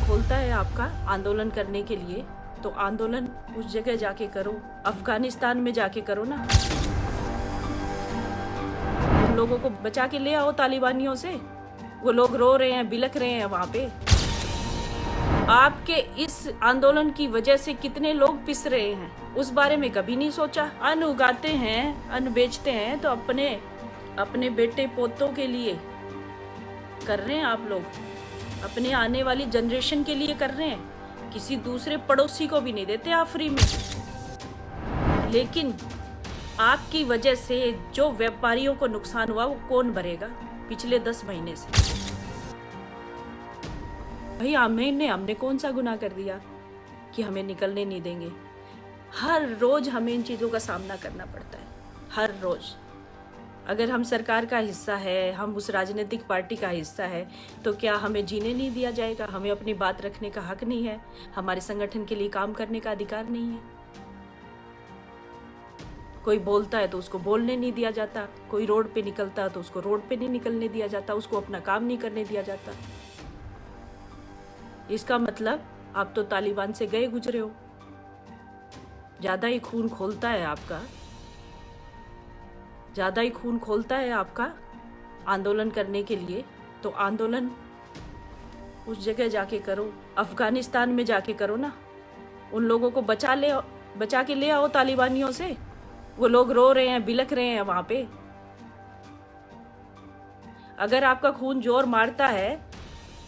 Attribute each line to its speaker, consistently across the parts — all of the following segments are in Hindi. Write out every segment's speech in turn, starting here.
Speaker 1: खोलता है आपका आंदोलन करने के लिए, तो आंदोलन उस जगह जाके करो, अफगानिस्तान में जाके करो ना। उन लोगों को बचा के ले आओ तालिबानियों से। वो लोग रो रहे हैं, बिलख रहे हैं वहां पे। आपके इस आंदोलन की वजह से कितने लोग पिस रहे हैं, उस बारे में कभी नहीं सोचा। अन्न उगाते हैं, अन्न बेचते हैं, तो अपने बेटे पोतों के लिए कर रहे हैं आप लोग, अपने आने वाली जनरेशन के लिए कर रहे हैं। किसी दूसरे पड़ोसी को भी नहीं देते आप फ्री में। लेकिन आपकी वजह से जो व्यापारियों को नुकसान हुआ वो कौन भरेगा पिछले 10 महीने से? भाई हमने कौन सा गुनाह कर दिया कि हमें निकलने नहीं देंगे? हर रोज हमें इन चीज़ों का सामना करना पड़ता है, हर रोज। अगर हम सरकार का हिस्सा है, हम उस राजनीतिक पार्टी का हिस्सा है, तो क्या हमें जीने नहीं दिया जाएगा? हमें अपनी बात रखने का हक नहीं है? हमारे संगठन के लिए काम करने का अधिकार नहीं है? कोई बोलता है तो उसको बोलने नहीं दिया जाता, कोई रोड पे निकलता है तो उसको रोड पे नहीं निकलने दिया जाता, उसको अपना काम नहीं करने दिया जाता। इसका मतलब आप तो तालिबान से गए गुजरे हो। ज्यादा ही खून खोलता है आपका, ज्यादा ही खून खोलता है आपका आंदोलन करने के लिए, तो आंदोलन उस जगह जाके करो, अफगानिस्तान में जाके करो ना। उन लोगों को बचा के ले आओ तालिबानियों से। वो लोग रो रहे हैं, बिलख रहे हैं वहां पे। अगर आपका खून जोर मारता है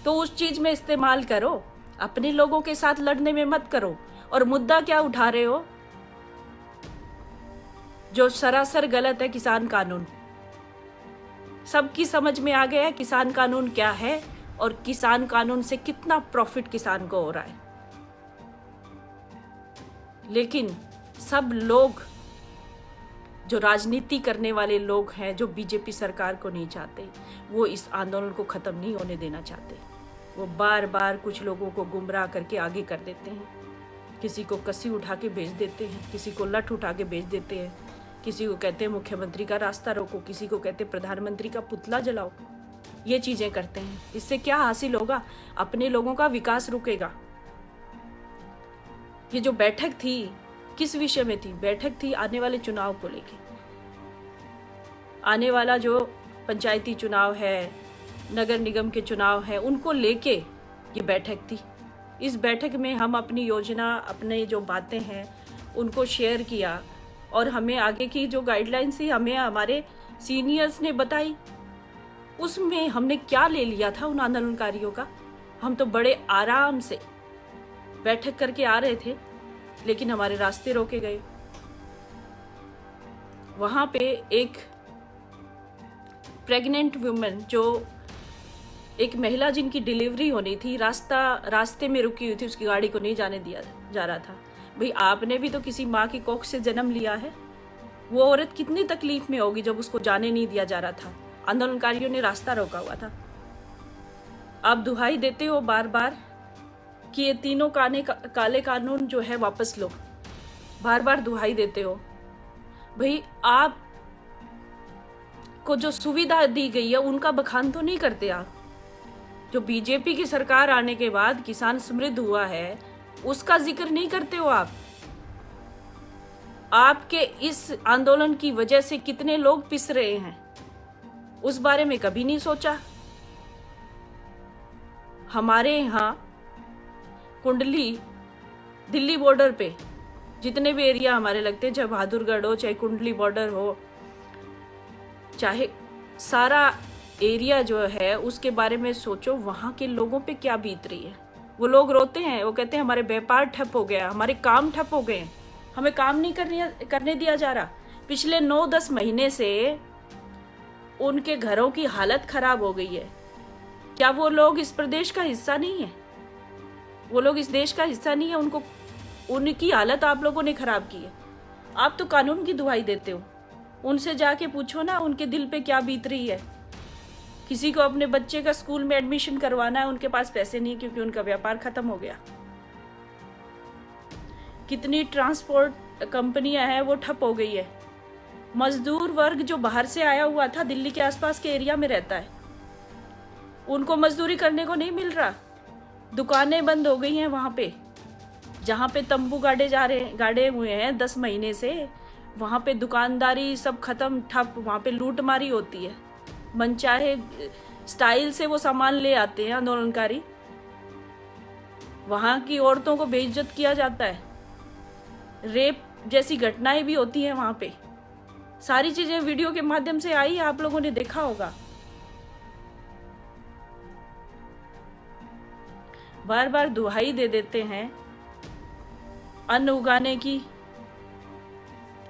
Speaker 1: तो उस चीज में इस्तेमाल करो, अपने लोगों के साथ लड़ने में मत करो। और मुद्दा क्या उठा रहे हो जो सरासर गलत है? किसान कानून। सबकी समझ में आ गया है किसान कानून क्या है और किसान कानून से कितना प्रॉफिट किसान को हो रहा है। लेकिन सब लोग जो राजनीति करने वाले लोग हैं, जो बीजेपी सरकार को नहीं चाहते, वो इस आंदोलन को खत्म नहीं होने देना चाहते। वो बार बार कुछ लोगों को गुमराह करके आगे कर देते हैं। किसी को कस्सी उठा के भेज देते हैं, किसी को लठ उठा के भेज देते हैं, किसी को कहते हैं मुख्यमंत्री का रास्ता रोको, किसी को कहते हैं प्रधानमंत्री का पुतला जलाओ। ये चीजें करते हैं। इससे क्या हासिल होगा? अपने लोगों का विकास रुकेगा। ये जो बैठक थी, किस विषय में थी? बैठक थी आने वाले चुनाव को लेके। आने वाला जो पंचायती चुनाव है, नगर निगम के चुनाव है, उनको लेके ये बैठक थी। इस बैठक में हम अपनी योजना, अपने जो बातें हैं उनको शेयर किया, और हमें आगे की जो गाइडलाइंस थी हमें हमारे सीनियर्स ने बताई। उसमें हमने क्या ले लिया था उन आंदोलनकारियों का? हम तो बड़े आराम से बैठक करके आ रहे थे, लेकिन हमारे रास्ते रोके गए। वहां पे एक प्रेग्नेंट वुमेन, जो एक महिला जिनकी डिलीवरी होनी थी, रास्ते में रुकी हुई थी, उसकी गाड़ी को नहीं जाने दिया जा रहा था। भाई आपने भी तो किसी माँ की कोख से जन्म लिया है। वो औरत कितनी तकलीफ में होगी जब उसको जाने नहीं दिया जा रहा था, आंदोलनकारियों ने रास्ता रोका हुआ था। आप दुहाई देते हो बार बार कि ये तीनों काले कानून जो है वापस लो, बार बार दुहाई देते हो। भाई आप को जो सुविधा दी गई है उनका बखान तो नहीं करते आप। जो बीजेपी की सरकार आने के बाद किसान समृद्ध हुआ है, उसका जिक्र नहीं करते हो आप। आपके इस आंदोलन की वजह से कितने लोग पिस रहे हैं, उस बारे में कभी नहीं सोचा। हमारे यहाँ कुंडली, दिल्ली बॉर्डर पे जितने भी एरिया हमारे लगते हैं, चाहे बहादुरगढ़ हो, चाहे कुंडली बॉर्डर हो, चाहे सारा एरिया जो है, उसके बारे में सोचो वहां के लोगों पे क्या बीत रही है। वो लोग रोते हैं, वो कहते हैं हमारे व्यापार ठप हो गया, हमारे काम ठप हो गए, हमें काम नहीं करने दिया जा रहा। पिछले 9-10 महीने से उनके घरों की हालत खराब हो गई है। क्या वो लोग इस प्रदेश का हिस्सा नहीं है? वो लोग इस देश का हिस्सा नहीं है? उनकी हालत आप लोगों ने खराब की है। आप तो कानून की दुहाई देते हो। उनसे जाके पूछो ना उनके दिल पे क्या बीत रही है। किसी को अपने बच्चे का स्कूल में एडमिशन करवाना है, उनके पास पैसे नहीं क्योंकि उनका व्यापार खत्म हो गया। कितनी ट्रांसपोर्ट कंपनियां हैं वो ठप हो गई है। मजदूर वर्ग जो बाहर से आया हुआ था, दिल्ली के आसपास के एरिया में रहता है, उनको मजदूरी करने को नहीं मिल रहा। दुकानें बंद हो गई हैं वहाँ पे, जहाँ पे तंबू गाड़े हुए हैं 10 महीने से, वहाँ पे दुकानदारी सब खत्म, ठप। वहाँ पे लूटमारी होती है, मनचाहे स्टाइल से वो सामान ले आते हैं आंदोलनकारी। वहाँ की औरतों को बेइज्जत किया जाता है, रेप जैसी घटनाएं भी होती हैं वहाँ पे। सारी चीजें वीडियो के माध्यम से आई, आप लोगों ने देखा होगा। बार बार दुहाई दे देते हैं अन्न उगाने की।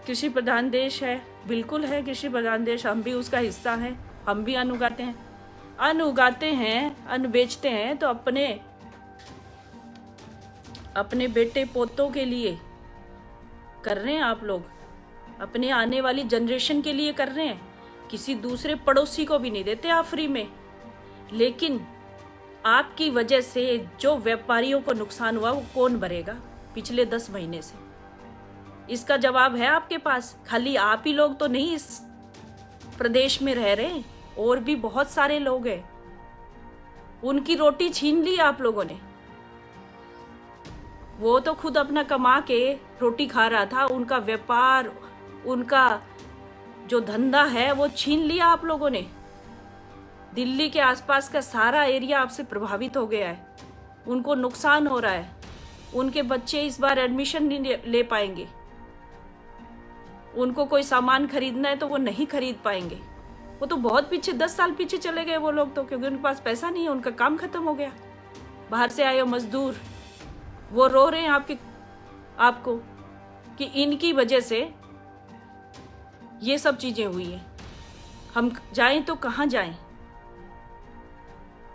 Speaker 1: कृषि प्रधान देश है, बिल्कुल है कृषि प्रधान देश, हम भी उसका हिस्सा हैं, हम भी अन्न उगाते हैं। अन्न उगाते हैं, अन्न बेचते हैं तो अपने बेटे पोतों के लिए कर रहे हैं आप लोग, अपने आने वाली जनरेशन के लिए कर रहे हैं। किसी दूसरे पड़ोसी को भी नहीं देते आप फ्री में। लेकिन आपकी वजह से जो व्यापारियों को नुकसान हुआ वो कौन भरेगा पिछले 10 महीने से? इसका जवाब है आपके पास। खाली आप ही लोग तो नहीं इस प्रदेश में रह रहे, और भी बहुत सारे लोग हैं। उनकी रोटी छीन ली आप लोगों ने। वो तो खुद अपना कमा के रोटी खा रहा था, उनका व्यापार, उनका जो धंधा है वो छीन लिया आप लोगों ने। दिल्ली के आसपास का सारा एरिया आपसे प्रभावित हो गया है, उनको नुकसान हो रहा है। उनके बच्चे इस बार एडमिशन नहीं ले पाएंगे, उनको कोई सामान खरीदना है तो वो नहीं खरीद पाएंगे। वो तो बहुत पीछे, 10 साल पीछे चले गए वो लोग तो, क्योंकि उनके पास पैसा नहीं है, उनका काम खत्म हो गया। बाहर से आए हो मजदूर, वो रो रहे हैं आपको कि इनकी वजह से ये सब चीजें हुई हैं। हम जाएं तो कहाँ जाएं?